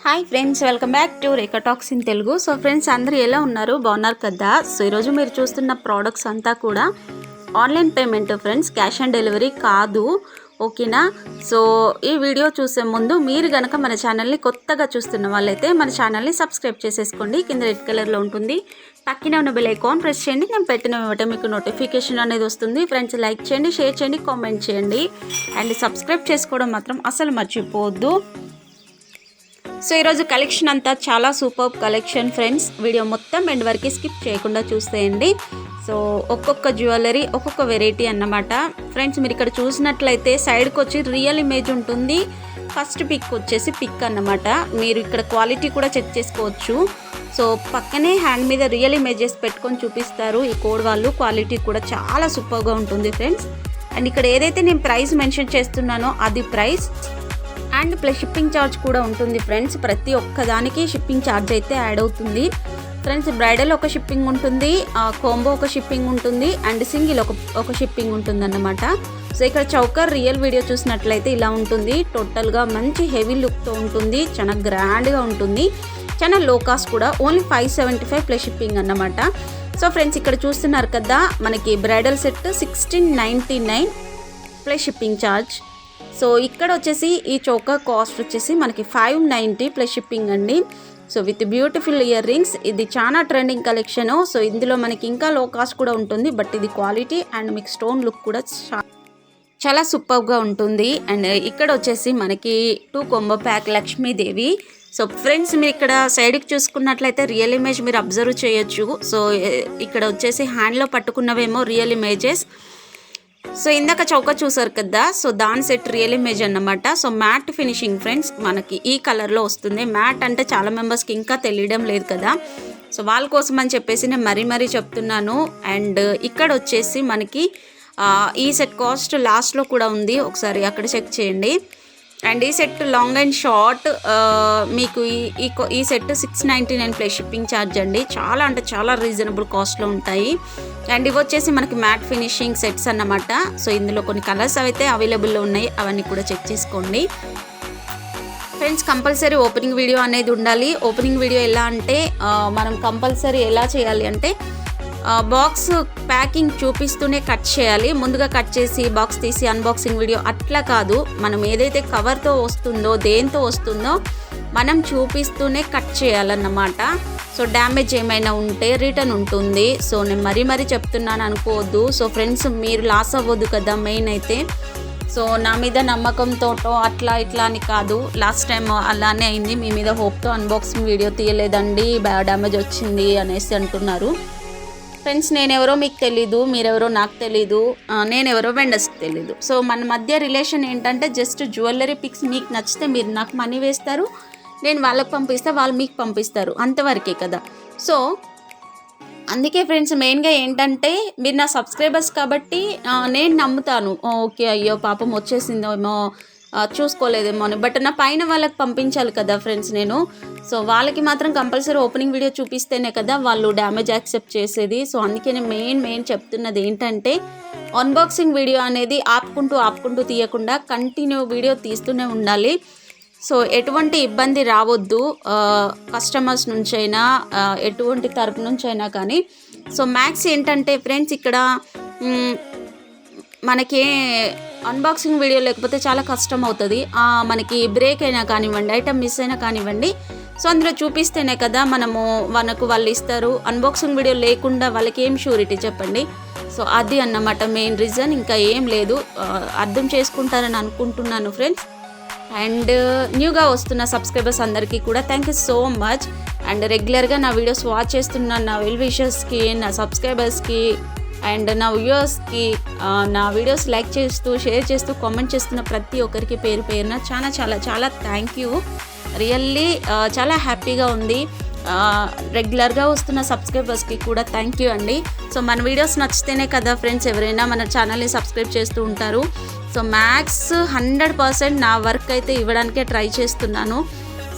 Hi friends, welcome back to Rekha talks in Telugu. So friends, అందరూ ఎలా ఉన్నారు? బాగున్నారు కదా? సో ఈరోజు మీరు చూస్తున్న ప్రోడక్ట్స్ అంతా కూడా online payment friends, cash on delivery కాదు, ఓకేనా? సో ఈ వీడియో చూసే ముందు మీరు కనుక మన ఛానల్ని కొత్తగా చూస్తున్న వాళ్ళైతే మన ఛానల్ని సబ్స్క్రైబ్ చేసేసుకోండి. కింద రెడ్ కలర్లో ఉంటుంది, పక్కనే ఉన్న బెల్ ఐకాన్ ప్రెస్ చేయండి. నేను పెట్టిన వెంటనే మీకు నోటిఫికేషన్ అనేది వస్తుంది. ఫ్రెండ్స్, లైక్ చేయండి, షేర్ చేయండి, కామెంట్ చేయండి అండ్ సబ్స్క్రైబ్ చేసుకోవడం మాత్రం అసలు మర్చిపోవద్దు. సో ఈరోజు కలెక్షన్ అంతా చాలా సూపర్ కలెక్షన్ ఫ్రెండ్స్. వీడియో మొత్తం ఎండ్ వరకు స్కిప్ చేయకుండా చూసేయండి. సో ఒక్కొక్క జ్యువెలరీ ఒక్కొక్క వెరైటీ అన్నమాట ఫ్రెండ్స్. మీరు ఇక్కడ చూసినట్లయితే సైడ్కి వచ్చి రియల్ ఇమేజ్ ఉంటుంది, ఫస్ట్ పిక్ వచ్చేసి పిక్ అన్నమాట. మీరు ఇక్కడ క్వాలిటీ కూడా చెక్ చేసుకోవచ్చు. సో పక్కనే హ్యాండ్ మీద రియల్ ఇమేజెస్ పెట్టుకొని చూపిస్తారు ఈ కోడ్ వాళ్ళు. క్వాలిటీ కూడా చాలా సూపర్గా ఉంటుంది ఫ్రెండ్స్. అండ్ ఇక్కడ ఏదైతే నేను ప్రైస్ మెన్షన్ చేస్తున్నానో అది price and plus shipping charge కూడా ఉంటుంది ఫ్రెండ్స్. ప్రతి ఒక్కదానికి షిప్పింగ్ ఛార్జ్ అయితే యాడ్ అవుతుంది ఫ్రెండ్స్. బ్రైడల్ ఒక షిప్పింగ్ ఉంటుంది, కాంబో ఒక షిప్పింగ్ ఉంటుంది అండ్ సింగిల్ ఒక షిప్పింగ్ ఉంటుంది అన్నమాట. సో ఇక్కడ చౌకర్ రియల్ వీడియో చూసినట్లయితే ఇలా ఉంటుంది. టోటల్గా మంచి హెవీ లుక్తో ఉంటుంది, చాలా గ్రాండ్గా ఉంటుంది, చాలా లో కాస్ట్ కూడా. ఓన్లీ 575 ప్లస్ షిప్పింగ్ అన్నమాట. సో ఫ్రెండ్స్, ఇక్కడ చూస్తున్నారు కదా, మనకి bridal set 1699 plus shipping charge. So ఇక్కడ వచ్చేసి ఈ చౌకా కాస్ట్ వచ్చేసి మనకి 590 ప్లస్ షిప్పింగ్ అండి. So with beautiful ear rings. ఇది చాలా ట్రెండింగ్ కలెక్షను. సో ఇందులో మనకి ఇంకా లో కాస్ట్ కూడా ఉంటుంది, బట్ ఇది క్వాలిటీ అండ్ మీకు స్టోన్ లుక్ కూడా చాలా సూపర్గా ఉంటుంది. అండ్ ఇక్కడ వచ్చేసి మనకి 2 combo pack Lakshmidevi. So friends, మీరు ఇక్కడ సైడ్కి చూసుకున్నట్లయితే రియల్ ఇమేజ్ మీరు అబ్జర్వ్ చేయొచ్చు. సో ఇక్కడ వచ్చేసి హ్యాండ్లో పట్టుకున్నవేమో రియల్ ఇమేజెస్. సో ఇందాక చౌక చూసారు కదా, సో దాని సెట్ రియల్ ఇమేజ్ అన్నమాట. సో మ్యాట్ ఫినిషింగ్ ఫ్రెండ్స్, మనకి ఈ కలర్లో వస్తుంది. మ్యాట్ అంటే చాలా మెంబర్స్కి ఇంకా తెలియడం లేదు కదా, సో వాళ్ళ కోసం అని చెప్పేసి నేను మరీ చెప్తున్నాను. అండ్ ఇక్కడ వచ్చేసి మనకి ఈ సెట్ కాస్ట్ లాస్ట్లో కూడా ఉంది, ఒకసారి అక్కడ చెక్ చేయండి. అండ్ ఈ సెట్ లాంగ్ అండ్ షార్ట్ మీకు ఈ సెట్ 699 ప్లస్ షిప్పింగ్ ఛార్జ్ అండి. చాలా అంటే చాలా రీజనబుల్ కాస్ట్లో ఉంటాయి. అండ్ ఇవి వచ్చేసి మనకి మ్యాట్ ఫినిషింగ్ సెట్స్ అన్నమాట. సో ఇందులో కొన్ని కలర్స్ అయితే అవైలబుల్లో ఉన్నాయి, అవన్నీ కూడా చెక్ చేసుకోండి ఫ్రెండ్స్. కంపల్సరీ ఓపెనింగ్ వీడియో అనేది ఉండాలి. ఓపెనింగ్ వీడియో ఎలా అంటే మనం కంపల్సరీ ఎలా చేయాలి అంటే బాక్స్ ప్యాకింగ్ చూపిస్తూనే కట్ చేయాలి. ముందుగా కట్ చేసి బాక్స్ తీసి అన్బాక్సింగ్ వీడియో అట్లా కాదు. మనం ఏదైతే కవర్తో వస్తుందో దేంతో వస్తుందో మనం చూపిస్తూనే కట్ చేయాలన్నమాట. సో డ్యామేజ్ ఏమైనా ఉంటే రిటర్న్ ఉంటుంది. సో నేను మరీ చెప్తున్నాను అనుకోవద్దు. సో ఫ్రెండ్స్, మీరు లాస్ అవ్వద్దు కదా మెయిన్ అయితే. సో నా మీద నమ్మకంతో అట్లా ఇట్లా అని కాదు, లాస్ట్ టైం అలానే అయింది. మీ మీద హోప్తో అన్బాక్సింగ్ వీడియో తీయలేదండి, డ్యామేజ్ వచ్చింది అనేసి అంటున్నారు ఫ్రెండ్స్. నేనెవరో మీకు తెలీదు, మీరెవరో నాకు తెలీదు, నేనెవరో వెండర్స్కి తెలీదు. సో మన మధ్య రిలేషన్ ఏంటంటే జస్ట్ జ్యువెలరీ పిక్స్ మీకు నచ్చితే మీరు నాకు మనీ వేస్తారు, నేను వాళ్ళకి పంపిస్తే వాళ్ళు మీకు పంపిస్తారు, అంతవరకే కదా. సో అందుకే ఫ్రెండ్స్, మెయిన్గా ఏంటంటే మీరు నా సబ్స్క్రైబర్స్ కాబట్టి నేను నమ్ముతాను. ఓకే, అయ్యో పాపం వచ్చేసిందేమో, చూసుకోలేదేమో అని. బట్ నా పైన వాళ్ళకి పంపించాలి కదా ఫ్రెండ్స్ నేను. సో వాళ్ళకి మాత్రం కంపల్సరీ ఓపెనింగ్ వీడియో చూపిస్తేనే కదా వాళ్ళు డ్యామేజ్ యాక్సెప్ట్ చేసేది. సో అందుకే నేను మెయిన్ చెప్తున్నది ఏంటంటే అన్బాక్సింగ్ వీడియో అనేది ఆపుకుంటూ తీయకుండా కంటిన్యూ వీడియో తీస్తూనే ఉండాలి. సో ఎటువంటి ఇబ్బంది రావద్దు కస్టమర్స్ నుంచైనా, ఎటువంటి తరపు నుంచైనా కానీ. సో మ్యాక్స్ ఏంటంటే ఫ్రెండ్స్, ఇక్కడ మనకి అన్బాక్సింగ్ వీడియో లేకపోతే చాలా కష్టం అవుతుంది. మనకి బ్రేక్ అయినా కానివ్వండి, ఐటమ్ మిస్ అయినా కానివ్వండి, సో అందులో చూపిస్తేనే కదా మనకు వాళ్ళు ఇస్తారు. అన్బాక్సింగ్ వీడియో లేకుండా వాళ్ళకి ఏం షూరిటీ చెప్పండి. సో అది అన్నమాట మెయిన్ రీజన్, ఇంకా ఏం లేదు. అర్థం చేసుకుంటారని అనుకుంటున్నాను ఫ్రెండ్స్. అండ్ న్యూగా వస్తున్న సబ్స్క్రైబర్స్ అందరికీ కూడా thank you so much. And రెగ్యులర్గా నా వీడియోస్ వాచ్ చేస్తున్న నా వెల్ విషర్స్కి, నా సబ్స్క్రైబర్స్కి అండ్ నా వ్యూవర్స్కి, నా వీడియోస్ లైక్ చేస్తూ షేర్ చేస్తూ కామెంట్ చేస్తున్న ప్రతి ఒక్కరికి పేరున చాలా థ్యాంక్ యూ. రియల్లీ చాలా హ్యాపీగా ఉంది. రెగ్యులర్గా వస్తున్న సబ్స్క్రైబర్స్కి కూడా థ్యాంక్ యూ అండి. సో మన వీడియోస్ నచ్చితేనే కదా ఫ్రెండ్స్ ఎవరైనా మన ఛానల్ని సబ్స్క్రైబ్ చేస్తూ ఉంటారు. సో మ్యాక్స్ 100% నా వర్క్ అయితే ఇవ్వడానికే ట్రై చేస్తున్నాను.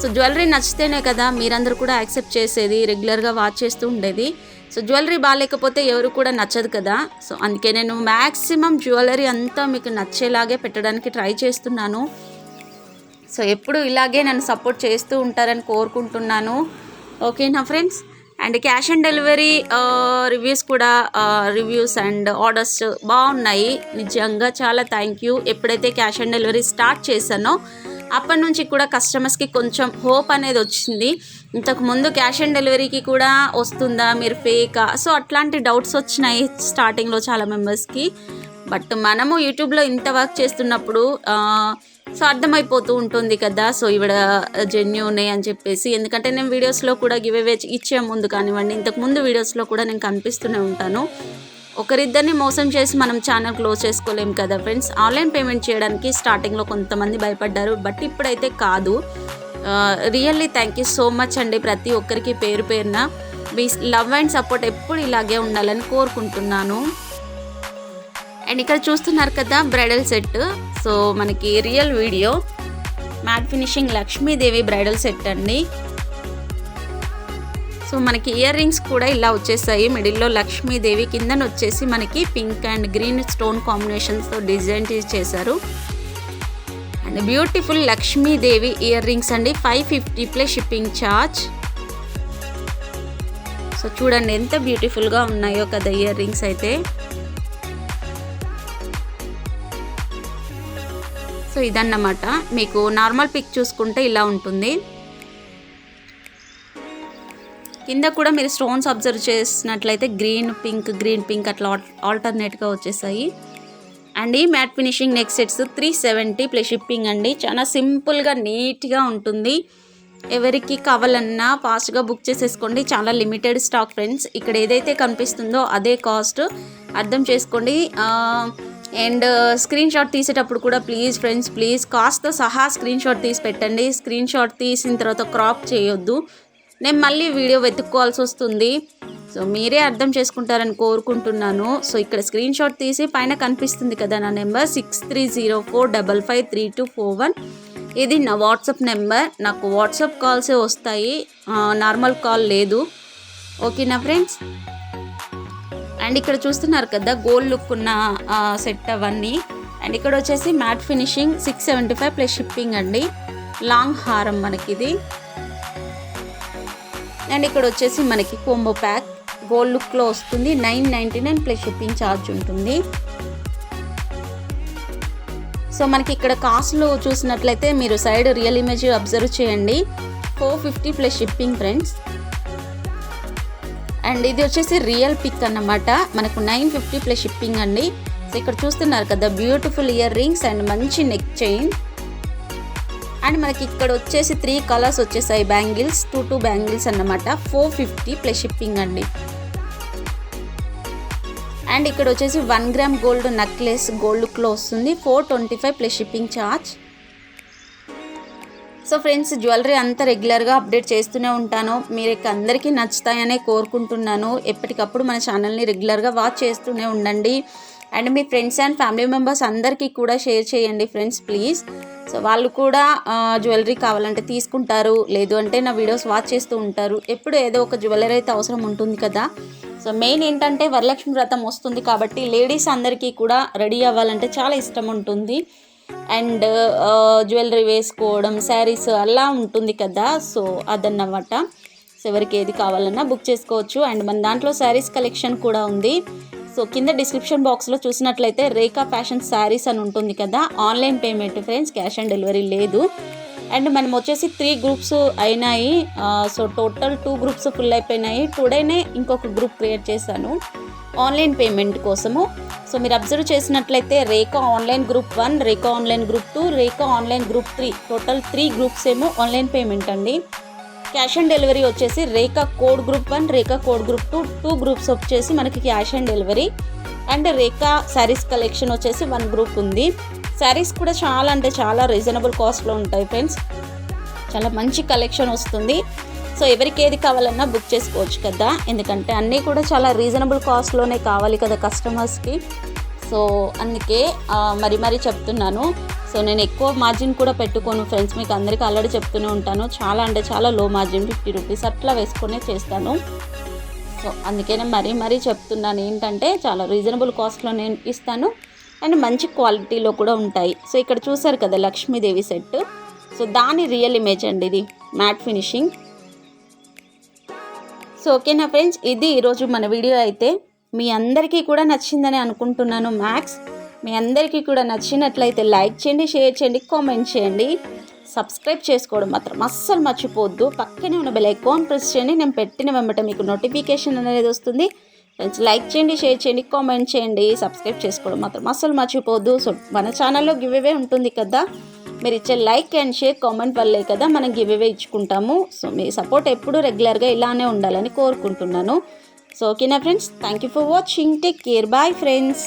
సో జ్యువెలరీ నచ్చితేనే కదా మీరందరూ కూడా యాక్సెప్ట్ చేసేది, రెగ్యులర్గా వాచ్ చేస్తూ ఉండేది. సో జ్యువెలరీ బాగాలేకపోతే ఎవరు కూడా నచ్చదు కదా. సో అందుకే నేను మ్యాక్సిమం జ్యువెలరీ అంతా మీకు నచ్చేలాగే పెట్టడానికి ట్రై చేస్తున్నాను. సో ఎప్పుడు ఇలాగే నన్ను సపోర్ట్ చేస్తూ ఉంటారని కోరుకుంటున్నాను. ఓకేనా friends. And cash on delivery reviews కూడా రివ్యూస్ అండ్ ఆర్డర్స్ బాగున్నాయి. నిజంగా చాలా థ్యాంక్ యూ. ఎప్పుడైతే క్యాష్ ఆన్ డెలివరీ స్టార్ట్ చేశానో అప్పటి నుంచి కూడా కస్టమర్స్కి కొంచెం హోప్ అనేది వచ్చింది. ఇంతకుముందు క్యాష్ ఆన్ డెలివరీకి కూడా వస్తుందా, మీరు ఫేకా, సో అట్లాంటి డౌట్స్ వచ్చినాయి స్టార్టింగ్లో చాలా మెంబర్స్కి. బట్ మనము యూట్యూబ్లో ఇంత వర్క్ చేస్తున్నప్పుడు సో అర్థమైపోతూ ఉంటుంది కదా, సో ఇవిడ జెన్యూనే అని చెప్పేసి. ఎందుకంటే నేను వీడియోస్లో కూడా గివ్ అవే ఇచ్చే ముందు కానివ్వండి, ఇంతకుముందు వీడియోస్లో కూడా నేను కనిపిస్తూనే ఉంటాను. ఒకరిద్దరిని మోసం చేసి మనం ఛానల్ క్లోజ్ చేసుకోలేం కదా ఫ్రెండ్స్. ఆన్లైన్ పేమెంట్ చేయడానికి స్టార్టింగ్లో కొంతమంది భయపడ్డారు, బట్ ఇప్పుడైతే కాదు. Really thank you so much అండి ప్రతి ఒక్కరికి పేరు పేరున. మీ లవ్ అండ్ సపోర్ట్ ఎప్పుడు ఇలాగే ఉండాలని కోరుకుంటున్నాను. అండ్ ఇక్కడ చూస్తున్నారు కదా బ్రైడల్ సెట్. సో మనకి real video matte finishing Lakshmidevi bridal set అండి. సో మనకి ఇయర్ రింగ్స్ కూడా ఇలా వచ్చేసాయి. మిడిల్లో లక్ష్మీదేవి, కిందన వచ్చేసి మనకి పింక్ అండ్ గ్రీన్ స్టోన్ కాంబినేషన్స్తో డిజైన్ చేశారు. And beautiful Lakshmidevi earrings అండి. 550 ప్లస్ షిప్పింగ్ ఛార్జ్. సో చూడండి ఎంత బ్యూటిఫుల్గా ఉన్నాయో కదా ఇయర్ రింగ్స్ అయితే. సో ఇదన్నమాట. మీకు నార్మల్ పిక్ చూసుకుంటే ఇలా ఉంటుంది. కింద కూడా మీరు స్టోన్స్ అబ్జర్వ్ చేసినట్లయితే గ్రీన్ పింక్ అట్లా ఆల్టర్నేట్గా వచ్చేసాయి. అండ్ ఈ matte finishing neck sets 370 plus shipping అండి. చాలా సింపుల్గా నీట్గా ఉంటుంది. ఎవరికి కావాలన్నా ఫాస్ట్గా బుక్ చేసేసుకోండి. చాలా లిమిటెడ్ స్టాక్ ఫ్రెండ్స్. ఇక్కడ ఏదైతే కనిపిస్తుందో అదే కాస్ట్, అర్థం చేసుకోండి. అండ్ స్క్రీన్ షాట్ తీసేటప్పుడు కూడా ప్లీజ్ ఫ్రెండ్స్ ప్లీజ్ కాస్ట్తో సహా స్క్రీన్ షాట్ తీసి పెట్టండి. స్క్రీన్ షాట్ తీసిన తర్వాత క్రాప్ చేయొద్దు, నేను మళ్ళీ వీడియో వెతుక్కోవాల్సి వస్తుంది. సో మీరే అర్థం చేసుకుంటారని కోరుకుంటున్నాను. సో ఇక్కడ స్క్రీన్ షాట్ తీసి పైన కనిపిస్తుంది కదా నా నెంబర్ 6304553241. ఇది నా వాట్సాప్ నెంబర్. నాకు వాట్సాప్ కాల్సే వస్తాయి, నార్మల్ కాల్ లేదు. ఓకేనా ఫ్రెండ్స్. అండ్ ఇక్కడ చూస్తున్నారు కదా గోల్డ్ లుక్ ఉన్న సెట్ అవన్నీ. అండ్ ఇక్కడ వచ్చేసి మ్యాట్ ఫినిషింగ్ 675 ప్లస్ షిప్పింగ్ అండి. లాంగ్ హారం మనకి ఇది. అండ్ ఇక్కడ వచ్చేసి మనకి కోంబో ప్యాక్ గోల్డ్ లుక్లో వస్తుంది. 999 ప్లస్ షిప్పింగ్ ఛార్జ్ ఉంటుంది. సో మనకి ఇక్కడ కాస్ట్లో చూసినట్లయితే మీరు సైడ్ రియల్ ఇమేజ్ అబ్జర్వ్ చేయండి. 450 ప్లస్ షిప్పింగ్ ఫ్రెండ్స్. అండ్ ఇది వచ్చేసి రియల్ పిక్ అన్నమాట. మనకు 950 ప్లస్ షిప్పింగ్ అండి. సో ఇక్కడ చూస్తున్నారు కదా బ్యూటిఫుల్ ఇయర్ రింగ్స్ అండ్ మంచి నెక్ చైన్. అండ్ మనకి ఇక్కడ వచ్చేసి 3 కలర్స్ వచ్చేసాయి బ్యాంగిల్స్, 2 బ్యాంగిల్స్ అన్నమాట. 450 ప్లస్ షిప్పింగ్ అండి. అండ్ ఇక్కడ వచ్చేసి 1 గ్రామ్ గోల్డ్ నెక్లెస్ గోల్డ్ లుక్లో వస్తుంది. 425 plus shipping charge. So friends jewellery అంతా రెగ్యులర్గా అప్డేట్ చేస్తూనే ఉంటాను. మీరు అందరికీ నచ్చుతాయనే కోరుకుంటున్నాను. ఎప్పటికప్పుడు మన ఛానల్ని రెగ్యులర్గా వాచ్ చేస్తూనే ఉండండి. And me friends and family members అందరికీ కూడా షేర్ చేయండి ఫ్రెండ్స్ ప్లీజ్. సో వాళ్ళు కూడా జ్యువెలరీ కావాలంటే తీసుకుంటారు, లేదు అంటే నా వీడియోస్ వాచ్ చేస్తూ ఉంటారు. ఎప్పుడు ఏదో ఒక జ్యువెలరీ అయితే అవసరం ఉంటుంది కదా. సో మెయిన్ ఏంటంటే వరలక్ష్మి వ్రతం వస్తుంది కాబట్టి లేడీస్ అందరికీ కూడా రెడీ అవ్వాలంటే చాలా ఇష్టం ఉంటుంది. అండ్ జ్యువెలరీ వేసుకోవడం, శారీస్ అలా ఉంటుంది కదా. సో అదన్నమాట. సో ఎవరికి ఏది కావాలన్నా బుక్ చేసుకోవచ్చు. అండ్ మన దాంట్లో శారీస్ కలెక్షన్ కూడా ఉంది. సో కింద డిస్క్రిప్షన్ బాక్స్లో చూసినట్లయితే రేఖా ఫ్యాషన్ శారీస్ అని ఉంటుంది కదా. Online payment friends, cash on delivery లేదు. అండ్ మనం వచ్చేసి 3 గ్రూప్స్ అయినాయి. సో టోటల్ 2 గ్రూప్స్ ఫుల్ అయిపోయినాయి. టుడేనే ఇంకొక గ్రూప్ క్రియేట్ చేశాను ఆన్లైన్ పేమెంట్ కోసము. సో మీరు అబ్జర్వ్ చేసినట్లయితే రేఖా ఆన్లైన్ గ్రూప్ 1, రేఖా ఆన్లైన్ గ్రూప్ 2, రేఖా ఆన్లైన్ గ్రూప్ 3, టోటల్ 3 గ్రూప్స్ ఏమో ఆన్లైన్ పేమెంట్ అండి. క్యాష్ ఆన్ డెలివరీ వచ్చేసి రేఖా కోడ్ గ్రూప్ 1, రేఖా కోడ్ గ్రూప్ 2, 2 గ్రూప్స్ వచ్చేసి మనకి cash on delivery. And Rekha saris collection వచ్చేసి 1 గ్రూప్ ఉంది. శారీస్ కూడా చాలా అంటే చాలా రీజనబుల్ కాస్ట్లో ఉంటాయి ఫ్రెండ్స్. చాలా మంచి కలెక్షన్ వస్తుంది. సో ఎవరికి ఏది కావాలన్నా బుక్ చేసుకోవచ్చు కదా, ఎందుకంటే అన్నీ కూడా చాలా రీజనబుల్ కాస్ట్లోనే కావాలి కదా కస్టమర్స్కి. సో అందుకే మరీ చెప్తున్నాను. సో నేను ఎక్కువ మార్జిన్ కూడా పెట్టుకోను ఫ్రెండ్స్, మీకు అందరికీ ఆల్రెడీ చెప్తూనే ఉంటాను. చాలా అంటే చాలా లో మార్జిన్ 50 రూపీస్ అట్లా వేసుకొనే చేస్తాను. సో అందుకే నేను మరీ చెప్తున్నాను ఏంటంటే చాలా రీజనబుల్ కాస్ట్లో నేను ఇస్తాను అండ్ మంచి క్వాలిటీలో కూడా ఉంటాయి. సో ఇక్కడ చూసారు కదా లక్ష్మీదేవి సెట్. సో దాని రియల్ ఇమేజ్ అండి ఇది, మ్యాట్ ఫినిషింగ్. సో ఓకేనా ఫ్రెండ్స్, ఇది ఈరోజు మన వీడియో అయితే. మీ అందరికీ కూడా నచ్చిందని అనుకుంటున్నాను మ్యాక్స్. మీ అందరికీ కూడా నచ్చినట్లయితే లైక్ చేయండి, షేర్ చేయండి, కామెంట్ చేయండి. సబ్స్క్రైబ్ చేసుకోవడం మాత్రం అస్సలు మర్చిపోవద్దు. పక్కనే ఉన్న బెల్ ఐకాన్ ప్రెస్ చేయండి. నేను పెట్టిన వెంబట మీకు నోటిఫికేషన్ అనేది వస్తుంది. ఫ్రెండ్స్ లైక్ చేయండి, షేర్ చేయండి, కామెంట్ చేయండి, సబ్స్క్రైబ్ చేసుకోవడం మాత్రం అస్సలు మర్చిపోవద్దు. సో మన ఛానల్లో గివ్ అవే ఉంటుంది కదా, మీరు ఇచ్చే లైక్ అండ్ షేర్ కామెంట్ వల్లే కదా మనం గివ్ అవే ఇచ్చుకుంటాము. సో మీ సపోర్ట్ ఎప్పుడు రెగ్యులర్గా ఇలానే ఉండాలని కోరుకుంటున్నాను. సో ఓకేనా friends, thank you for watching. Take care, bye friends.